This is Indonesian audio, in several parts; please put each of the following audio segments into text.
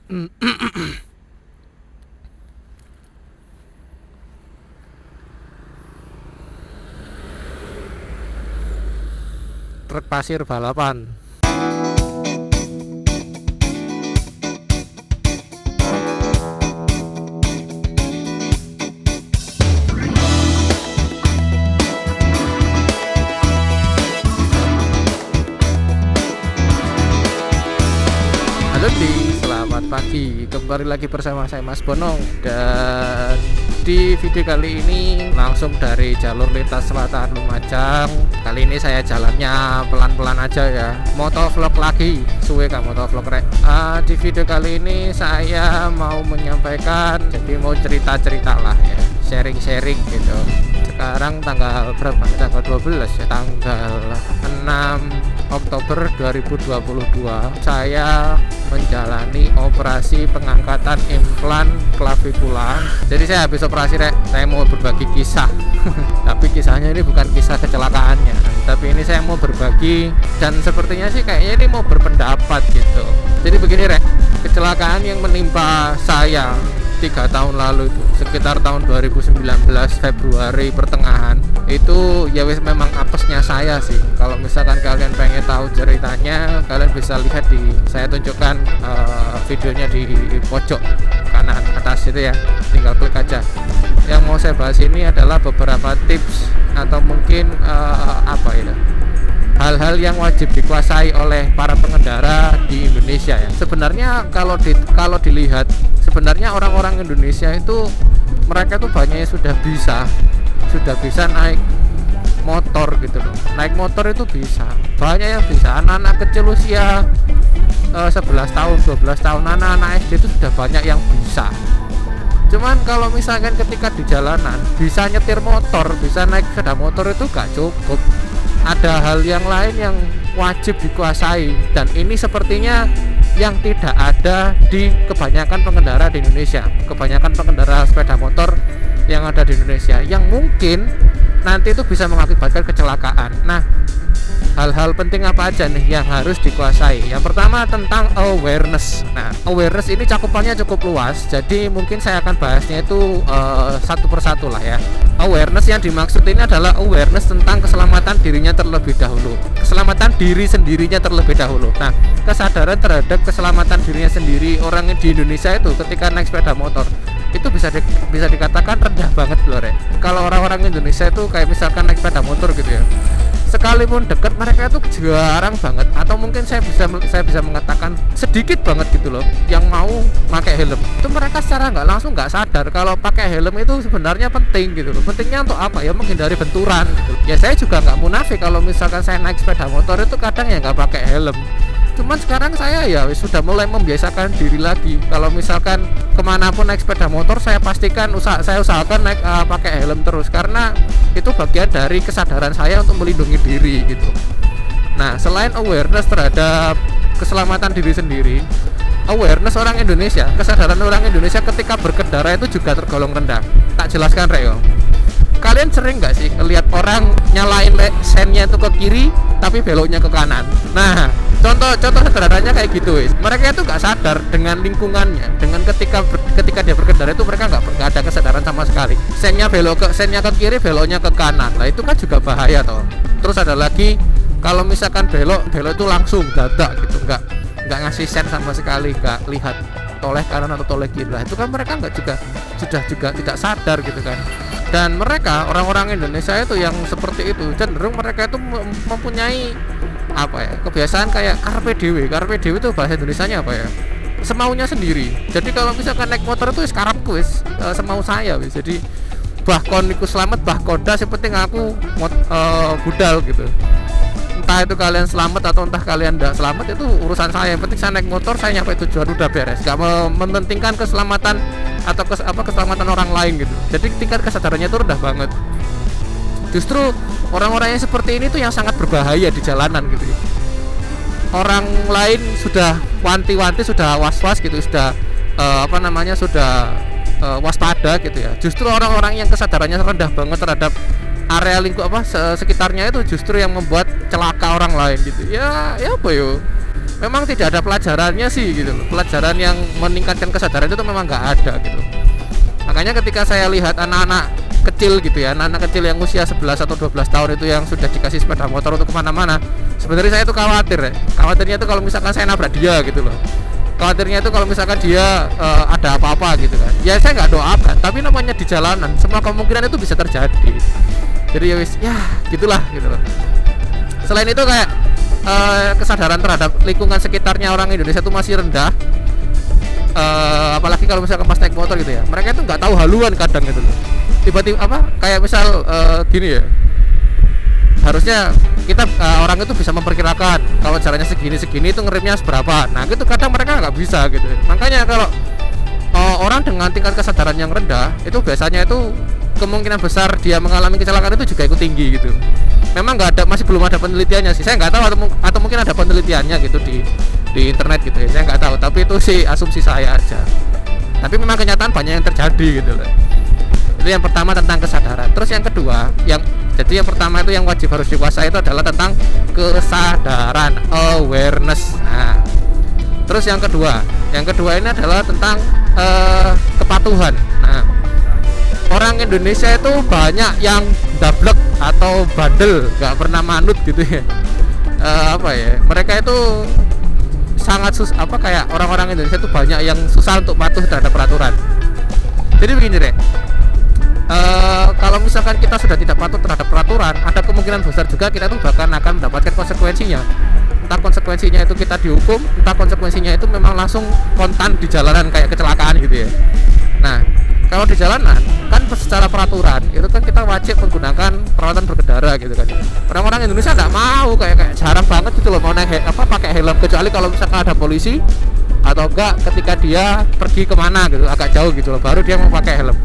Truk pasir balapan. Halo selamat pagi. Kembali lagi bersama saya Mas Bonong. Dan di video kali ini langsung dari jalur lintas selatan Lumajang. Kali ini saya jalannya pelan-pelan aja ya. Motovlog lagi, suwe gak motovlog rek. Di video kali ini saya mau menyampaikan, jadi mau cerita-cerita lah ya, sharing-sharing gitu. Sekarang tanggal berapa? Tanggal 12 ya, tanggal 6 Oktober 2022 saya menjalani operasi pengangkatan implan clavicula. Jadi saya habis operasi rek, saya mau berbagi kisah. Tapi kisahnya ini bukan kisah kecelakaannya, tapi ini saya mau berbagi, dan sepertinya sih kayaknya ini mau berpendapat gitu. Jadi begini rek, kecelakaan yang menimpa saya 3 tahun lalu itu sekitar tahun 2019 Februari pertengahan itu ya wis memang apesnya saya sih. Kalau misalkan kalian pengen tahu ceritanya, kalian bisa lihat di, saya tunjukkan videonya di pojok kanan atas itu ya, tinggal klik aja. Yang mau saya bahas ini adalah beberapa tips atau mungkin hal-hal yang wajib dikuasai oleh para pengendara di Indonesia ya. Sebenarnya kalau dilihat, sebenarnya orang-orang Indonesia itu mereka tuh banyak yang sudah bisa naik motor gitu loh. Naik motor itu bisa, banyak yang bisa. Anak-anak kecil usia 11 tahun, 12 tahun, anak-anak SD itu sudah banyak yang bisa. Cuman kalau misalkan ketika di jalanan bisa nyetir motor, bisa naik sepeda motor itu gak cukup. Ada hal yang lain yang wajib dikuasai, dan ini sepertinya yang tidak ada di kebanyakan pengendara di Indonesia, kebanyakan pengendara sepeda motor yang ada di Indonesia, yang mungkin nanti itu bisa mengakibatkan kecelakaan. Nah, hal-hal penting apa aja nih yang harus dikuasai? Yang pertama tentang awareness. Nah, awareness ini cakupannya cukup luas, jadi mungkin saya akan bahasnya itu satu persatu lah ya. Awareness yang dimaksud ini adalah awareness tentang keselamatan dirinya terlebih dahulu, keselamatan diri sendirinya terlebih dahulu. Nah, kesadaran terhadap keselamatan dirinya sendiri orang di Indonesia itu ketika naik sepeda motor itu bisa dikatakan rendah banget loh rek. Kalau orang-orang Indonesia itu kayak misalkan naik sepeda motor gitu ya, sekalipun dekat mereka itu jarang banget, atau mungkin saya bisa mengatakan sedikit banget gitu loh yang mau pakai helm. Itu mereka secara nggak langsung nggak sadar kalau pakai helm itu sebenarnya penting gitu loh. Pentingnya untuk apa ya? Menghindari benturan gitu. Ya saya juga nggak munafik kalau misalkan saya naik sepeda motor itu kadang ya nggak pakai helm. Cuman sekarang saya ya sudah mulai membiasakan diri lagi. Kalau misalkan kemanapun naik sepeda motor, saya pastikan saya usahakan naik pakai helm terus, karena itu bagian dari kesadaran saya untuk melindungi diri gitu. Nah, selain awareness terhadap keselamatan diri sendiri, awareness orang Indonesia, kesadaran orang Indonesia ketika berkendara itu juga tergolong rendah. Tak jelaskan Reo. Kalian sering nggak sih ngelihat orang nyalain sennya itu ke kiri tapi beloknya ke kanan? Nah, contoh sederhananya kayak gitu wis. Mereka itu nggak sadar dengan lingkungannya, dengan ketika dia berkendara itu mereka nggak ada kesadaran sama sekali. Sennya ke kiri, beloknya ke kanan. Nah, itu kan juga bahaya toh. Terus ada lagi, kalau misalkan belok itu langsung dadak gitu, nggak ngasih sen sama sekali, nggak lihat toleh kanan atau toleh kiri. Lah itu kan mereka sudah tidak sadar gitu kan. Dan mereka, orang-orang Indonesia itu yang seperti itu, cenderung mereka itu mempunyai kebiasaan kayak karpe dewe itu bahasa Indonesianya apa ya, semaunya sendiri. Jadi kalau misalkan naik motor itu karepku wis, semau saya wis. Jadi bahkon iku selamat, bahkon das, yang penting aku budal gitu. Entah itu kalian selamat atau entah kalian tidak selamat, itu urusan saya. Yang penting saya naik motor, saya nyampe tujuan udah beres. Gak mementingkan keselamatan atau keselamatan orang lain gitu. Jadi tingkat kesadarannya itu rendah banget. Justru orang-orang yang seperti ini tuh yang sangat berbahaya di jalanan gitu ya. Orang lain sudah wanti-wanti, sudah was-was gitu, sudah waspada gitu ya. Justru orang-orang yang kesadarannya rendah banget terhadap area lingkup sekitarnya itu justru yang membuat celaka orang lain gitu. Ya apa yo. memang tidak ada pelajarannya sih gitu loh. Pelajaran yang meningkatkan kesadaran itu memang nggak ada gitu. Makanya ketika saya lihat anak-anak kecil gitu ya, anak-anak kecil yang usia 11 atau 12 tahun itu yang sudah dikasih sepeda motor untuk kemana-mana, sebenarnya saya itu khawatir ya. Khawatirnya itu kalau misalkan saya nabrak dia gitu loh. Khawatirnya itu kalau misalkan dia ada apa-apa gitu kan. Ya saya nggak doakan, tapi namanya di jalanan semua kemungkinan itu bisa terjadi. Jadi ya wis, ya gitulah gitu loh. Selain itu kayak kesadaran terhadap lingkungan sekitarnya orang Indonesia itu masih rendah. Apalagi kalau misalkan pas naik motor gitu ya, mereka itu nggak tahu haluan kadang gitu loh. Tiba-tiba kayak misal gini ya, harusnya kita orang itu bisa memperkirakan kalau jalannya segini itu ngeremnya seberapa. Nah gitu kadang mereka nggak bisa gitu. Makanya kalau orang dengan tingkat kesadaran yang rendah itu biasanya itu kemungkinan besar dia mengalami kecelakaan itu juga ikut tinggi gitu. Memang nggak ada, masih belum ada penelitiannya sih. Saya nggak tahu atau mungkin ada penelitiannya gitu di internet gitu ya. Saya nggak tahu. Tapi itu sih asumsi saya aja. Tapi memang kenyataan banyak yang terjadi gitu loh. Itu yang pertama tentang kesadaran. Terus yang kedua, jadi yang pertama itu yang wajib harus dikuasai itu adalah tentang kesadaran, awareness. Nah, terus yang kedua ini adalah tentang kepatuhan. Nah, orang Indonesia itu banyak yang dablek atau bandel, nggak pernah manut gitu ya. Mereka itu sangat kayak orang-orang Indonesia itu banyak yang susah untuk patuh terhadap peraturan. Jadi begini deh. Kalau misalkan kita sudah tidak patuh terhadap peraturan, ada kemungkinan besar juga kita tuh akan mendapatkan konsekuensinya. Entah konsekuensinya itu kita dihukum, entah konsekuensinya itu memang langsung kontan di jalanan kayak kecelakaan gitu ya. Nah, kalau di jalanan kan secara peraturan itu kan kita wajib menggunakan peralatan berkendara gitu kan. Orang-orang Indonesia nggak mau, kayak jarang banget gitu loh mau naik pakai helm, kecuali kalau misalkan ada polisi atau enggak ketika dia pergi kemana gitu agak jauh gitu loh, baru dia mau pakai helm.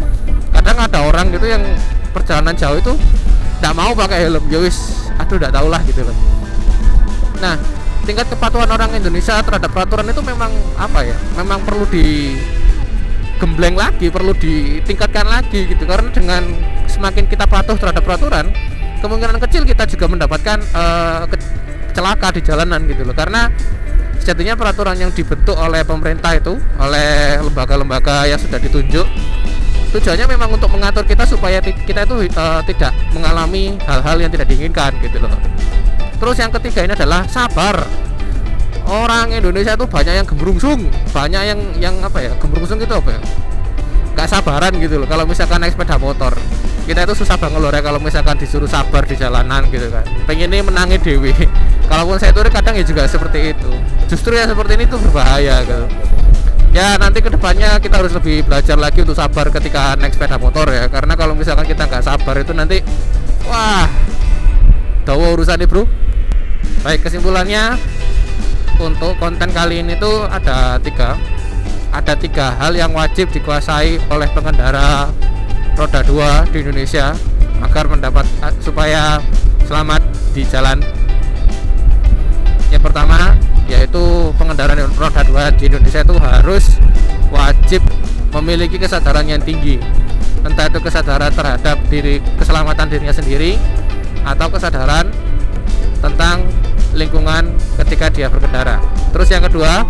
Kadang ada orang gitu yang perjalanan jauh itu nggak mau pakai helm, ya wis, nggak tahu lah gitu loh. Nah, tingkat kepatuhan orang Indonesia terhadap peraturan itu memang memang perlu digembleng lagi, perlu ditingkatkan lagi gitu. Karena dengan semakin kita patuh terhadap peraturan, kemungkinan kecil kita juga mendapatkan celaka di jalanan gitu loh. Karena sejatinya peraturan yang dibentuk oleh pemerintah itu, oleh lembaga-lembaga yang sudah ditunjuk, tujuannya memang untuk mengatur kita supaya kita itu tidak mengalami hal-hal yang tidak diinginkan gitu loh. Terus yang ketiga ini adalah sabar. Orang Indonesia itu banyak yang gembrungsung, banyak yang gembrungsung itu nggak sabaran gitu loh. Kalau misalkan naik sepeda motor, kita itu susah banget loh ya kalau misalkan disuruh sabar di jalanan gitu kan. Pengennya menangi dewi. Kalaupun saya turun kadang ya juga seperti itu. Justru ya seperti ini tuh berbahaya gitu. Ya nanti kedepannya kita harus lebih belajar lagi untuk sabar ketika naik sepeda motor ya. Karena kalau misalkan kita nggak sabar itu nanti dawa urusannya bro. Baik, kesimpulannya untuk konten kali ini tuh ada tiga hal yang wajib dikuasai oleh pengendara roda 2 di Indonesia agar supaya selamat di jalan. Yang pertama yaitu pengendara roda 2 di Indonesia itu harus wajib memiliki kesadaran yang tinggi, entah itu kesadaran terhadap keselamatan dirinya sendiri atau kesadaran tentang lingkungan ketika dia berkendara. Terus yang kedua,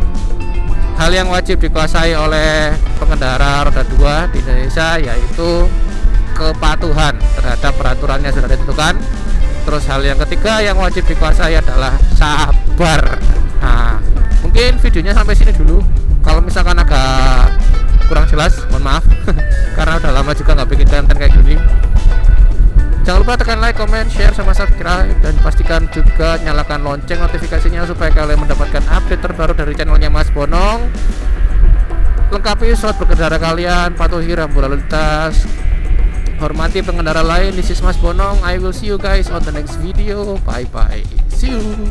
hal yang wajib dikuasai oleh pengendara roda 2 di Indonesia yaitu kepatuhan terhadap peraturan yang sudah ditentukan. Terus hal yang ketiga yang wajib dikuasai adalah sabar. Nah, mungkin videonya sampai sini dulu. Kalau misalkan agak kurang jelas, mohon maaf karena udah lama juga nggak bikin konten kayak gini. Jangan lupa tekan like, comment, share, sama subscribe, dan pastikan juga nyalakan lonceng notifikasinya supaya kalian mendapatkan update terbaru dari channelnya Mas Bonong. Lengkapi slot berkendara kalian, patuhi rambu lalu lintas, hormati pengendara lain. This is Mas Bonong. I will see you guys on the next video. Bye bye. See you.